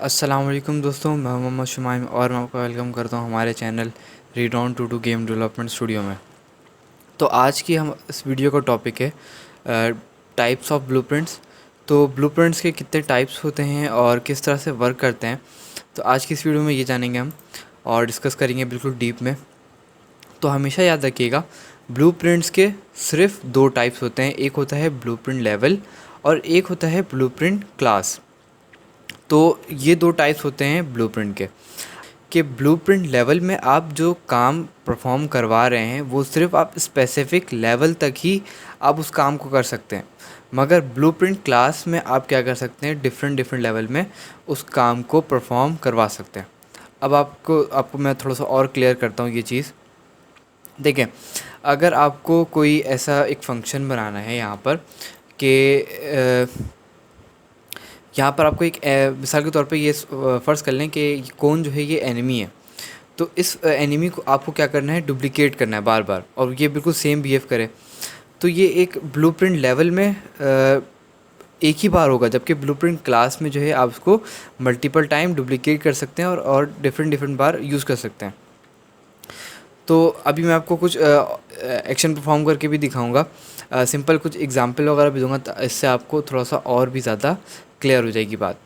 अस्सलाम वालेकुम दोस्तों, मैं मोहम्मद शुमाइम और मैं आपका वेलकम करता हूं हमारे channel read on to game development studio में। तो आज की हम इस वीडियो का टॉपिक है टाइप्स ऑफ ब्लूप्रिंट्स। तो ब्लूप्रिंट्स के कितने टाइप्स होते हैं और किस तरह से वर्क करते हैं, तो आज की इस वीडियो में ये जानेंगे हम और डिस्कस करेंगे बिल्कुल डीप में। तो हमेशा याद रखिएगा, ब्लूप्रिंट्स के सिर्फ दो टाइप्स होते हैं, एक होता है ब्लूप्रिंट लेवल और एक होता है ब्लूप्रिंट क्लास। तो ये दो टाइप्स होते हैं ब्लूप्रिंट के ब्लूप्रिंट लेवल में आप जो काम परफॉर्म करवा रहे हैं वो सिर्फ आप स्पेसिफिक लेवल तक ही आप उस काम को कर सकते हैं, मगर ब्लूप्रिंट क्लास में आप क्या कर सकते हैं, डिफरेंट लेवल में उस काम को परफॉर्म करवा सकते हैं। अब आपको मैं थोड़ा सा और क्लियर करता हूँ ये चीज़। देखें, अगर आपको कोई ऐसा एक फंक्शन बनाना है यहाँ पर कि यहाँ पर आपको एक मिसाल के तौर पे ये फ़र्ज़ कर लें कि कौन जो है ये एनिमी है, तो इस एनिमी को आपको क्या करना है, डुप्लिकेट करना है बार बार और ये बिल्कुल सेम बिहेव करे। तो ये एक ब्लूप्रिंट लेवल में एक ही बार होगा, जबकि ब्लूप्रिंट क्लास में जो है आप उसको मल्टीपल टाइम डुप्लिकेट कर सकते हैं और डिफरेंट बार यूज़ कर सकते हैं। तो अभी मैं आपको कुछ एक्शन परफॉर्म करके भी दिखाऊंगा, सिंपल कुछ एग्जांपल वगैरह भी दूंगा, इससे आपको थोड़ा सा और भी ज़्यादा क्लियर हो जाएगी बात।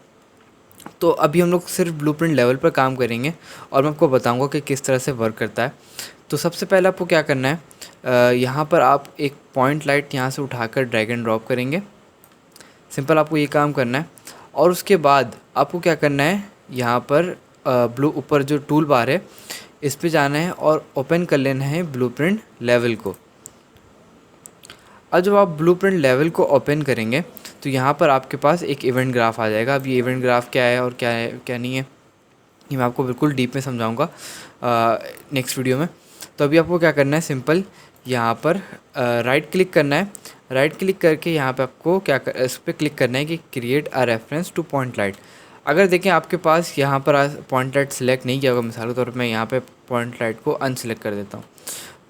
तो अभी हम लोग सिर्फ ब्लूप्रिंट लेवल पर काम करेंगे और मैं आपको बताऊंगा कि किस तरह से वर्क करता है। तो सबसे पहले आपको क्या करना है, यहाँ पर आप एक पॉइंट लाइट यहाँ से उठाकर ड्रैग एंड ड्रॉप करेंगे। सिंपल आपको ये काम करना है और उसके बाद आपको क्या करना है, यहाँ पर ऊपर जो टूल बार है इस पे जाना है और ओपन कर लेना है ब्लूप्रिंट लेवल को। अब जब आप ब्लूप्रिंट लेवल को ओपन करेंगे तो यहाँ पर आपके पास एक इवेंट ग्राफ आ जाएगा। अब ये इवेंट ग्राफ क्या है और क्या नहीं है, ये मैं आपको बिल्कुल डीप में समझाऊंगा नेक्स्ट वीडियो में। तो अभी आपको क्या करना है, सिंपल यहाँ पर राइट क्लिक करना है। राइट क्लिक करके यहाँ पे आपको इस पर क्लिक करना है कि create a reference two point light. अगर देखें आपके पास यहाँ पर पॉइंट लाइट सेलेक्ट नहीं किया होगा, मिसाल के तौर पर मैं यहाँ पे पॉइंट लाइट को अनसेलेक्ट कर देता हूँ।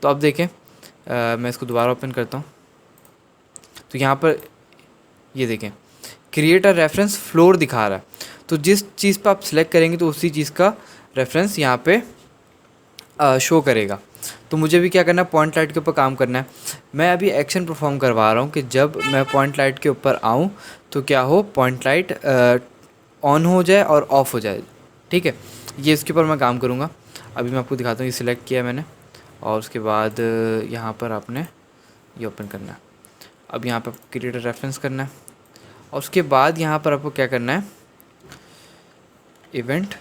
तो अब देखें, मैं इसको दोबारा ओपन करता हूँ। तो यहाँ पर ये देखें, क्रिएट अ रेफरेंस फ्लोर दिखा रहा है। तो जिस चीज़ पर आप सिलेक्ट करेंगे तो उसी चीज़ का रेफरेंस यहाँ पे शो करेगा। तो मुझे भी क्या करना है, पॉइंट लाइट के ऊपर काम करना है। मैं अभी एक्शन परफॉर्म करवा रहा हूँ कि जब मैं पॉइंट लाइट के ऊपर आऊँ तो क्या हो, पॉइंट लाइट ऑन हो जाए और ऑफ़ हो जाए। ठीक है, ये इसके ऊपर मैं काम करूँगा। अभी मैं आपको दिखाता हूँ, ये सिलेक्ट किया मैंने और उसके बाद यहाँ पर आपने ये ओपन करना है। अब यहाँ पर क्रिएट अ रेफरेंस करना है और उसके बाद यहाँ पर आपको क्या करना है, इवेंट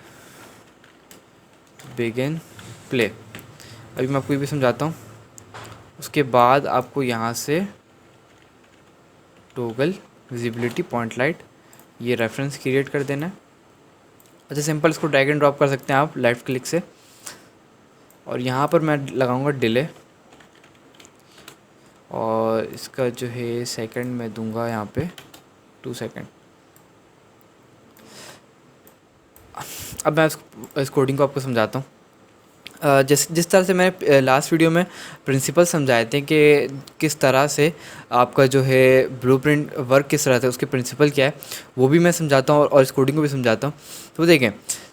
बिगिन प्ले। अभी मैं आपको ये भी समझाता हूँ। उसके बाद आपको यहाँ से टॉगल विजिबिलिटी पॉइंट लाइट ये रेफरेंस क्रिएट कर देना है। अच्छा, सिंपल इसको ड्रैग एंड ड्रॉप कर सकते हैं आप लेफ़्ट क्लिक से। और यहाँ पर मैं लगाऊंगा डिले और इसका जो है सेकंड मैं दूंगा यहाँ पे 2 सेकंड। अब मैं इस कोडिंग को आपको समझाता हूँ। जिस तरह से मैंने लास्ट वीडियो में प्रिंसिपल समझाए थे कि किस तरह से आपका जो है ब्लूप्रिंट वर्क किस तरह से, उसके प्रिंसिपल क्या है, वो भी मैं समझाता हूँ और इस कोडिंग को भी समझाता हूँ। तो देखें,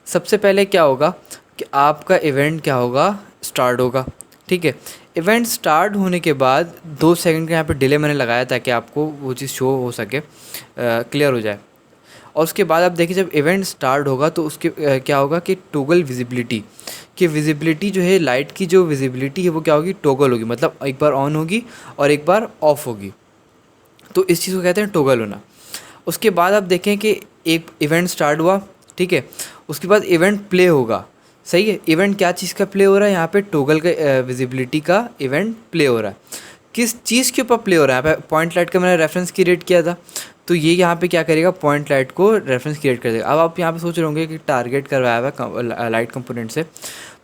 सबसे पहले क्या होगा कि आपका इवेंट क्या होगा, स्टार्ट होगा। ठीक है, इवेंट स्टार्ट होने के बाद 2 सेकंड का यहाँ पे डिले मैंने लगाया ताकि आपको वो चीज़ शो हो सके, क्लियर हो जाए। और उसके बाद आप देखिए, जब इवेंट स्टार्ट होगा तो उसके क्या होगा कि टॉगल विजिबिलिटी कि विजिबिलिटी जो है, लाइट की जो विजिबिलिटी है वो क्या होगी, टॉगल होगी, मतलब एक बार ऑन होगी और एक बार ऑफ होगी। तो इस चीज़ को कहते हैं टॉगल होना। उसके बाद आप देखें कि एक इवेंट स्टार्ट हुआ, ठीक है, उसके बाद इवेंट प्ले होगा। सही है, इवेंट क्या चीज़ का प्ले हो रहा है, यहाँ पे टॉगल का विजिबिलिटी का इवेंट प्ले हो रहा है। किस चीज़ के ऊपर प्ले हो रहा है, यहाँ पे पॉइंट लाइट का मैंने रेफरेंस क्रिएट किया था, तो ये यहाँ पे क्या करेगा, पॉइंट लाइट को रेफरेंस क्रिएट कर देगा। अब आप यहाँ पे सोच रहे होंगे कि टारगेट करवाया हुआ है लाइट कंपोनेंट से,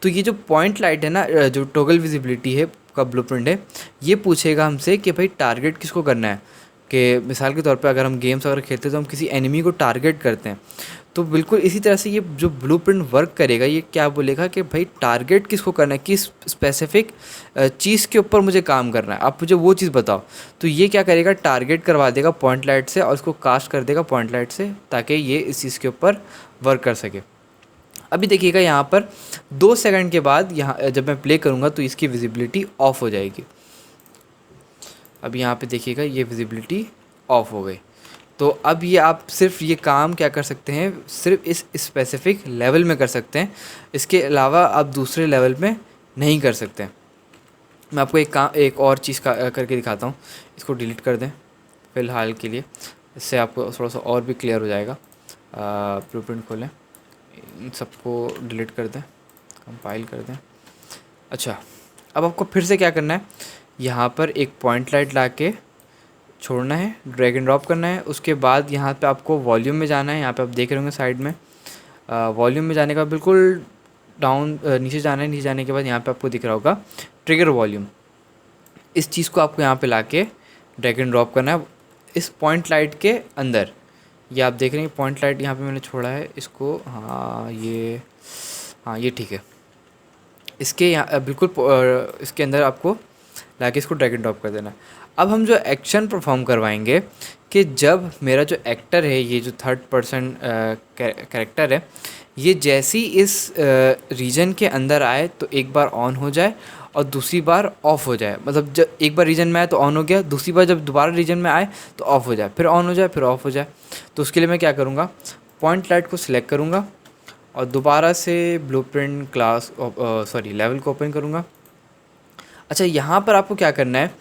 तो ये जो पॉइंट लाइट है ना, जो टॉगल विजिबिलिटी है का ब्लूप्रिंट है, ये पूछेगा हमसे कि भाई टारगेट किसको करना है, कि मिसाल के तौर पे अगर हम गेम्स वगैरह खेलते हैं तो हम किसी एनिमी को टारगेट करते हैं, तो बिल्कुल इसी तरह से ये जो ब्लूप्रिंट वर्क करेगा, ये क्या बोलेगा कि भाई टारगेट किसको करना है, किस स्पेसिफिक चीज़ के ऊपर मुझे काम करना है, आप मुझे वो चीज़ बताओ। तो ये क्या करेगा, टारगेट करवा देगा पॉइंट लाइट से और इसको कास्ट कर देगा पॉइंट लाइट से, ताकि ये इस चीज़ के ऊपर वर्क कर सके। अभी देखिएगा यहाँ पर 2 सेकंड के बाद यहाँ जब मैं प्ले करूँगा तो इसकी विजिबिलिटी ऑफ हो जाएगी। अब यहाँ पे देखिएगा ये विजिबिलिटी ऑफ हो गई। तो अब ये आप सिर्फ ये काम क्या कर सकते हैं, सिर्फ इस स्पेसिफिक लेवल में कर सकते हैं, इसके अलावा आप दूसरे लेवल में नहीं कर सकते। मैं आपको एक और चीज़ करके दिखाता हूँ। इसको डिलीट कर दें फ़िलहाल के लिए, इससे आपको थोड़ा सा और भी क्लियर हो जाएगा। ब्लूप्रिंट खोलें, इन सबको डिलीट कर दें, कंपाइल कर दें। अच्छा, अब आपको फिर से क्या करना है, यहाँ पर एक पॉइंट लाइट ला के छोड़ना है, ड्रैग एंड ड्रॉप करना है। उसके बाद यहाँ पे आपको वॉल्यूम में जाना है। यहाँ पे आप देख रहे होंगे साइड में वॉल्यूम में जाने का बिल्कुल डाउन नीचे जाना है। नीचे जाने के बाद यहाँ पे आपको दिख रहा होगा ट्रिगर वॉल्यूम। इस चीज़ को आपको यहाँ पे लाके ड्रैग एंड ड्रॉप करना है इस पॉइंट लाइट के अंदर। ये आप देख रहे हैं पॉइंट लाइट यहाँ पे मैंने छोड़ा है इसको, हाँ ये ठीक है। इसके यहाँ बिल्कुल इसके अंदर आपको लाके इसको ड्रैग एंड ड्रॉप कर देना। अब हम जो एक्शन परफॉर्म करवाएंगे कि जब मेरा जो एक्टर है, ये जो 3rd पर्सन कैरेक्टर है, ये जैसे ही इस रीजन के अंदर आए तो एक बार ऑन हो जाए और दूसरी बार ऑफ हो जाए। मतलब जब एक बार रीजन में आए तो ऑन हो गया, दूसरी बार जब दोबारा रीजन में आए तो ऑफ हो जाए, फिर ऑन हो जाए, फिर ऑफ हो जाए। तो उसके लिए मैं क्या करूँगा, पॉइंट लाइट को सिलेक्ट करूँगा और दोबारा से ब्लूप्रिंट लेवल को ओपन करूँगा। अच्छा, यहाँ पर आपको क्या करना है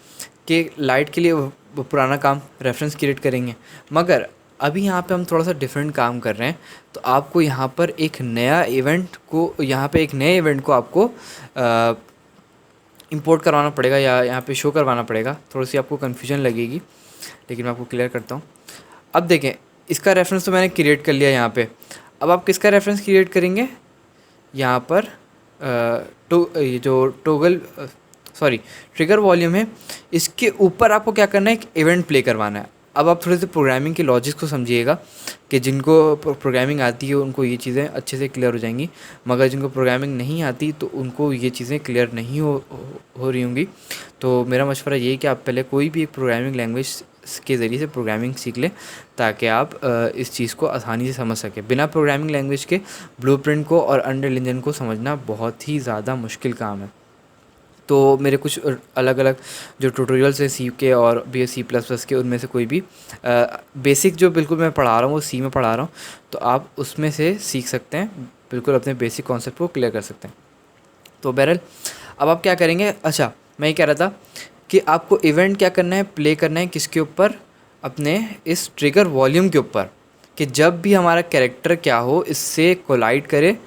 कि लाइट के लिए वो पुराना काम रेफरेंस क्रिएट करेंगे, मगर अभी यहाँ पे हम थोड़ा सा डिफरेंट काम कर रहे हैं। तो आपको यहाँ पर एक नए इवेंट को आपको इंपोर्ट करवाना पड़ेगा या यहाँ पे शो करवाना पड़ेगा। थोड़ी सी आपको कन्फ्यूजन लगेगी, लेकिन मैं आपको क्लियर करता हूँ। अब देखें, इसका रेफरेंस तो मैंने क्रिएट कर लिया यहाँ पे। अब आप किसका रेफरेंस क्रिएट करेंगे, यहाँ पर ये जो ट्रिगर वॉल्यूम है, इसके ऊपर आपको क्या करना है, एक इवेंट प्ले करवाना है। अब आप थोड़े से प्रोग्रामिंग के लॉजिक्स को समझिएगा कि जिनको प्रोग्रामिंग आती है उनको ये चीज़ें अच्छे से क्लियर हो जाएंगी, मगर जिनको प्रोग्रामिंग नहीं आती तो उनको ये चीज़ें क्लियर नहीं हो रही होंगी। तो मेरा मशवरा ये है कि आप पहले कोई भी एक प्रोग्रामिंग लैंग्वेज के ज़रिए से प्रोग्रामिंग सीख लें, ताकि आप इस चीज़ को आसानी से समझ सकें। बिना प्रोग्रामिंग लैंग्वेज के ब्लूप्रिंट को और अनरियल इंजन को समझना बहुत ही ज़्यादा मुश्किल काम है। तो मेरे कुछ अलग अलग जो ट्यूटोरियल्स है सी के और C++ के, उनमें से कोई भी बेसिक जो बिल्कुल मैं पढ़ा रहा हूँ वो सी में पढ़ा रहा हूँ, तो आप उसमें से सीख सकते हैं, बिल्कुल अपने बेसिक कॉन्सेप्ट को क्लियर कर सकते हैं। तो बहरहाल अब आप क्या करेंगे, अच्छा मैं ये कह रहा था कि आपको इवेंट क्या करना है, प्ले करना है किसके ऊपर, अपने इस ट्रिगर वॉल्यूम के ऊपर, कि जब भी हमारा कैरेक्टर क्या हो इससे कोलाइड करे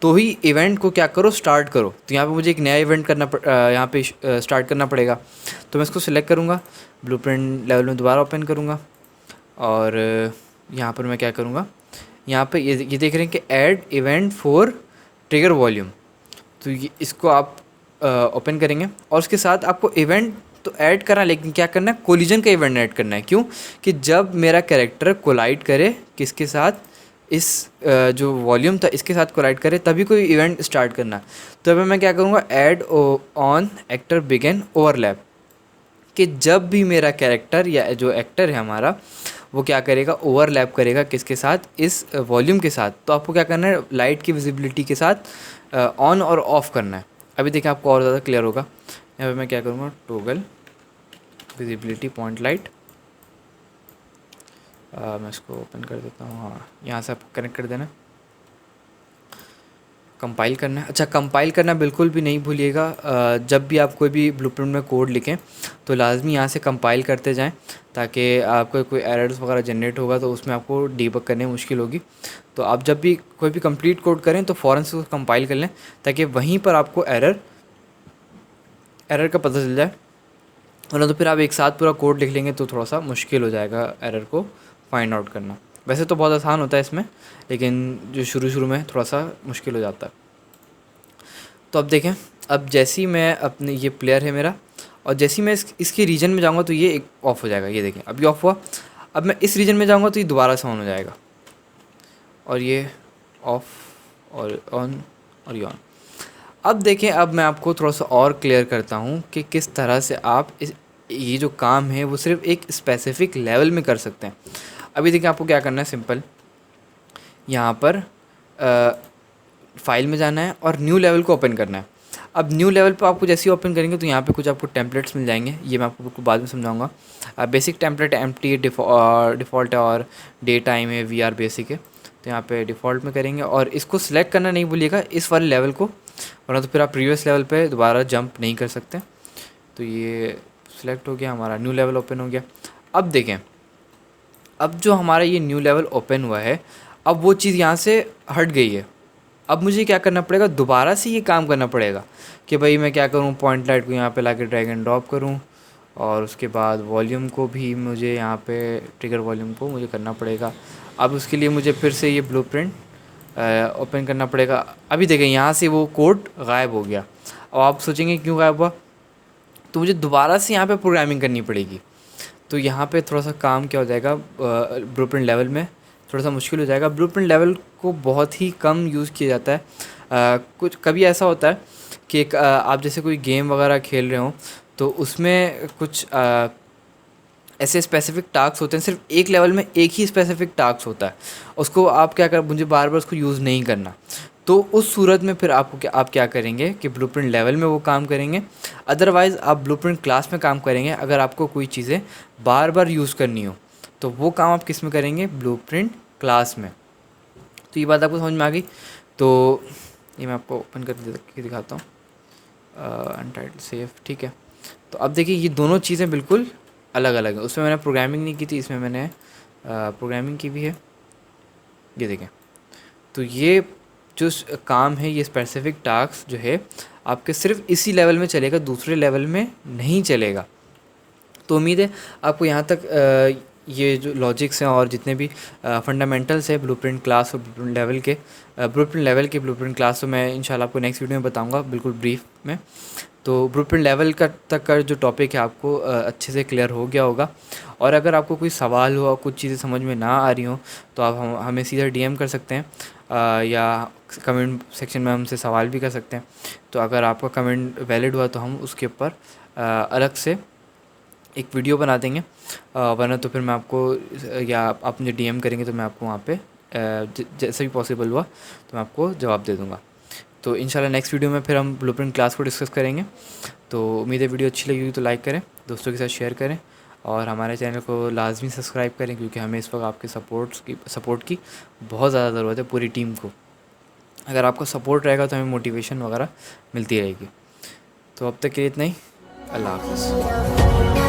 तो ही इवेंट को क्या करो, स्टार्ट करो। तो यहाँ पे मुझे एक नया इवेंट यहाँ पे स्टार्ट करना पड़ेगा। तो मैं इसको सिलेक्ट करूँगा, ब्लूप्रिंट लेवल में दोबारा ओपन करूँगा और यहाँ पर मैं क्या करूँगा, यहाँ पे ये देख रहे हैं कि add event for trigger volume. तो इसको आप ओपन करेंगे और उसके साथ आपको इवेंट तो ऐड करना, लेकिन क्या करना है, कोलिजन का इवेंट ऐड करना है। क्यों कि जब मेरा कैरेक्टर कोलाइड करे किसके साथ, इस जो वॉल्यूम था इसके साथ कोलाइड करे, तभी कोई इवेंट स्टार्ट करना। तो अभी मैं क्या करूँगा, add on actor begin overlap, कि जब भी मेरा कैरेक्टर या जो एक्टर है हमारा वो क्या करेगा, ओवरलैप करेगा किसके साथ, इस वॉल्यूम के साथ। तो आपको क्या करना है, लाइट की विजिबिलिटी के साथ ऑन और ऑफ़ करना है। अभी देखिए आपको और ज़्यादा क्लियर होगा। यहाँ पे मैं क्या करूँगा, टॉगल विजिबिलिटी पॉइंट लाइट, मैं इसको ओपन कर देता हूँ। हाँ, यहाँ से आपको कनेक्ट कर देना, कंपाइल करना है। अच्छा, कंपाइल करना बिल्कुल भी नहीं भूलिएगा। जब भी आप कोई भी ब्लूप्रिंट में कोड लिखें तो लाजमी यहाँ से कंपाइल करते जाएं, ताकि आपको कोई एरर्स वगैरह जनरेट होगा तो उसमें आपको डीबग करने में मुश्किल होगी। तो आप जब भी कोई भी कंप्लीट कोड करें तो फ़ौरन से उसको कंपाइल कर लें, ताकि वहीं पर आपको एरर का पता चल जाए। वरना तो फिर आप एक साथ पूरा कोड लिख लेंगे तो थोड़ा सा मुश्किल हो जाएगा एरर को फाइंड आउट करना। वैसे तो बहुत आसान होता है इसमें, लेकिन जो शुरू में थोड़ा सा मुश्किल हो जाता है। तो अब देखें, अब जैसे ही मैं अपने, ये प्लेयर है मेरा और जैसे ही मैं इसके रीजन में जाऊँगा तो ये एक ऑफ हो जाएगा। ये देखें अभी ऑफ हुआ। अब मैं इस रीजन में जाऊँगा तो ये दोबारा से ऑन हो जाएगा, और ये ऑफ और ऑन और ये ऑन। अब देखें, अब मैं आपको थोड़ा सा और क्लियर करता हूँ कि किस तरह से आप ये जो काम है वो सिर्फ एक स्पेसिफिक लेवल में कर सकते हैं। अभी देखिए आपको क्या करना है, सिंपल यहाँ पर फाइल में जाना है और न्यू लेवल को ओपन करना है। अब न्यू लेवल पर आपको जैसे ही ओपन करेंगे तो यहाँ पे कुछ आपको टेम्पलेट्स मिल जाएंगे, ये मैं आपको बिल्कुल बाद में समझाऊंगा। बेसिक टेम्पलेट एम्प्टी डिफ़ॉल्ट है और डे टाइम है, VR बेसिक है। तो यहाँ पे डिफ़ॉल्ट में करेंगे और इसको सिलेक्ट करना नहीं भूलिएगा, इस वाले लेवल को, वरना तो फिर आप प्रीवियस लेवल पे दोबारा जंप नहीं कर सकते। तो ये सिलेक्ट हो गया, हमारा न्यू लेवल ओपन हो गया। अब देखें, अब जो हमारा ये न्यू लेवल ओपन हुआ है, अब वो चीज़ यहाँ से हट गई है। अब मुझे क्या करना पड़ेगा, दोबारा से ये काम करना पड़ेगा कि भाई मैं क्या करूँ, पॉइंट लाइट को यहाँ पे लाके ड्रैग एंड ड्रॉप करूँ, और उसके बाद वॉल्यूम को भी मुझे यहाँ पे ट्रिगर वॉल्यूम को मुझे करना पड़ेगा। अब उसके लिए मुझे फिर से ये ब्लूप्रिंट ओपन करना पड़ेगा। अभी देखें यहाँ से वो कोड गायब हो गया। अब आप सोचेंगे क्यों गायब हुआ, तो मुझे दोबारा से यहाँ पे प्रोग्रामिंग करनी पड़ेगी। तो यहाँ पे थोड़ा सा काम क्या हो जाएगा, ब्लूप्रिंट लेवल में थोड़ा सा मुश्किल हो जाएगा। ब्लूप्रिंट लेवल को बहुत ही कम यूज़ किया जाता है। कुछ कभी ऐसा होता है कि आप जैसे कोई गेम वगैरह खेल रहे हो तो उसमें कुछ ऐसे स्पेसिफिक टास्क होते हैं, सिर्फ एक लेवल में एक ही स्पेसिफिक टास्क होता है, उसको आप क्या कर, मुझे बार बार उसको यूज़ नहीं करना। तो उस सूरत में फिर आप क्या करेंगे कि ब्लूप्रिंट लेवल में वो काम करेंगे। अदरवाइज़ आप ब्लूप्रिंट क्लास में काम करेंगे। अगर आपको कोई चीज़ें बार बार यूज़ करनी हो तो वो काम आप किस में करेंगे, ब्लूप्रिंट क्लास में। तो ये बात आपको समझ में आ गई। तो ये मैं आपको ओपन करके दिखाता हूँ, अनटाइटल्ड सेव, ठीक है। तो अब देखिए ये दोनों चीज़ें बिल्कुल अलग अलग है। उसमें मैंने प्रोग्रामिंग नहीं की थी, इसमें मैंने प्रोग्रामिंग की भी है। ये देखें, तो ये जो काम है, ये स्पेसिफिक टास्क जो है आपके सिर्फ इसी लेवल में चलेगा, दूसरे लेवल में नहीं चलेगा। तो उम्मीद है आपको यहाँ तक ये जो लॉजिक्स हैं और जितने भी फंडामेंटल्स है ब्लूप्रिंट क्लास और ब्लूप्रिंट लेवल के ब्लूप्रिंट क्लास, तो मैं इंशाल्लाह आपको नेक्स्ट वीडियो में बताऊंगा बिल्कुल ब्रीफ में। तो ब्लूप्रिंट लेवल तक का जो टॉपिक है आपको अच्छे से क्लियर हो गया होगा। और अगर आपको कोई सवाल हो और कुछ चीज़ें समझ में ना आ रही हो तो आप हमें सीधा DM कर सकते हैं, या कमेंट सेक्शन में हमसे सवाल भी कर सकते हैं। तो अगर आपका कमेंट वैलिड हुआ तो हम उसके ऊपर अलग से एक वीडियो बना देंगे, वरना तो फिर मैं आपको, या आप मुझे DM करेंगे तो मैं आपको वहाँ पे जैसे भी पॉसिबल हुआ तो मैं आपको जवाब दे दूँगा। तो इंशाल्लाह नेक्स्ट वीडियो में फिर हम ब्लूप्रिंट क्लास को डिस्कस करेंगे। तो उम्मीद है वीडियो अच्छी लगी तो लाइक करें, दोस्तों के साथ शेयर करें, और हमारे चैनल को लाजमी सब्सक्राइब करें, क्योंकि हमें इस वक्त आपके सपोर्ट की बहुत ज़्यादा ज़रूरत है, पूरी टीम को। अगर आपका सपोर्ट रहेगा तो हमें मोटिवेशन वगैरह मिलती रहेगी। तो अब तक के लिए इतना ही। अल्लाह हाफ़िज़।